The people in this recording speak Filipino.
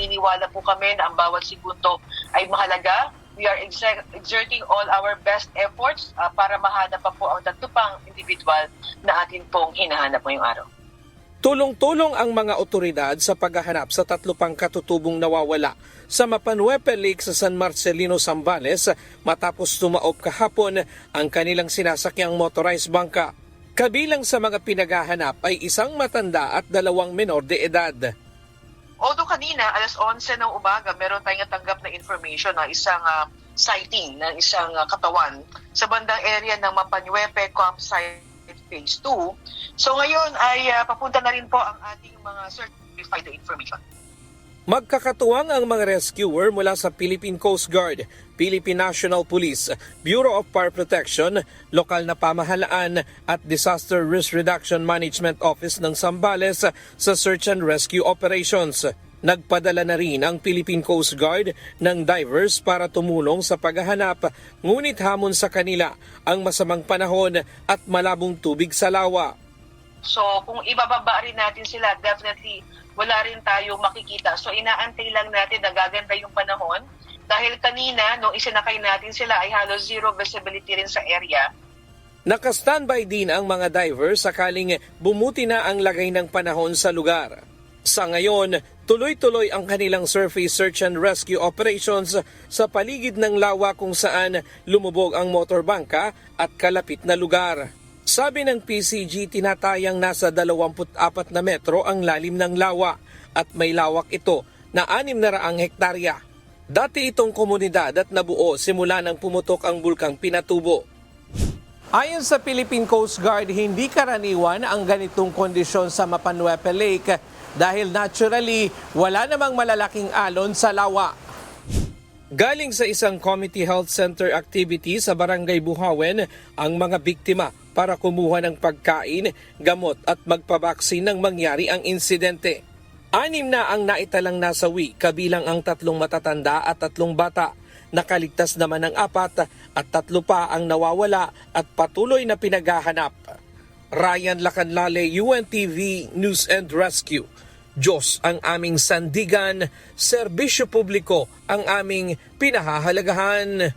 naniniwala po kami na ang bawat segundo ay mahalaga. We are exerting all our best efforts para mahanap pa po ang tatlo pang individual na atin pong hinahanap ngayong araw. Tulong-tulong ang mga otoridad sa paghahanap sa tatlo pang katutubong nawawala sa Mapanuepe Lake sa San Marcelino, Zambales matapos tumaob kahapon ang kanilang sinasakyang motorized bangka. Kabilang sa mga pinaghahanap ay isang matanda at 2 menor de edad. Although kanina, alas 11 ng umaga, meron tayong natanggap na information na isang sighting ng isang katawan sa bandang area ng Mapanuepe Campsite Phase 2. So ngayon ay papunta na rin po ang ating mga search to verify the information. Magkakatuwang ang mga rescuer mula sa Philippine Coast Guard, Philippine National Police, Bureau of Fire Protection, lokal na pamahalaan at Disaster Risk Reduction Management Office ng Zambales sa search and rescue operations. Nagpadala na rin ang Philippine Coast Guard ng divers para tumulong sa paghahanap, ngunit hamon sa kanila ang masamang panahon at malabong tubig sa lawa. So kung ibababa rin natin sila, definitely wala rin tayo makikita. So inaantay lang natin na gaganda yung panahon. Dahil kanina, nung isinakay natin sila ay halos zero visibility rin sa area. Naka-standby din ang mga divers sakaling bumuti na ang lagay ng panahon sa lugar. Sa ngayon, tuloy-tuloy ang kanilang surface search and rescue operations sa paligid ng lawa kung saan lumubog ang motorbangka at kalapit na lugar. Sabi ng PCG, tinatayang nasa 24 na metro ang lalim ng lawa at may lawak ito na 600 hektarya. Dati itong komunidad at nabuo simula nang pumutok ang bulkang Pinatubo. Ayon sa Philippine Coast Guard, hindi karaniwan ang ganitong kondisyon sa Mapanuepe Lake dahil naturally wala namang malalaking alon sa lawa. Galing sa isang community health center activity sa Barangay Buhawen ang mga biktima para kumuha ng pagkain, gamot at magpabaksin nang mangyari ang insidente. 6 na ang naitalang nasawi, kabilang ang 3 matatanda at 3 bata. Nakaligtas naman ang 4 at 3 pa ang nawawala at patuloy na pinaghahanap. Ryan Lacanlale, UNTV News and Rescue. Diyos ang aming sandigan, serbisyo publiko ang aming pinahahalagahan.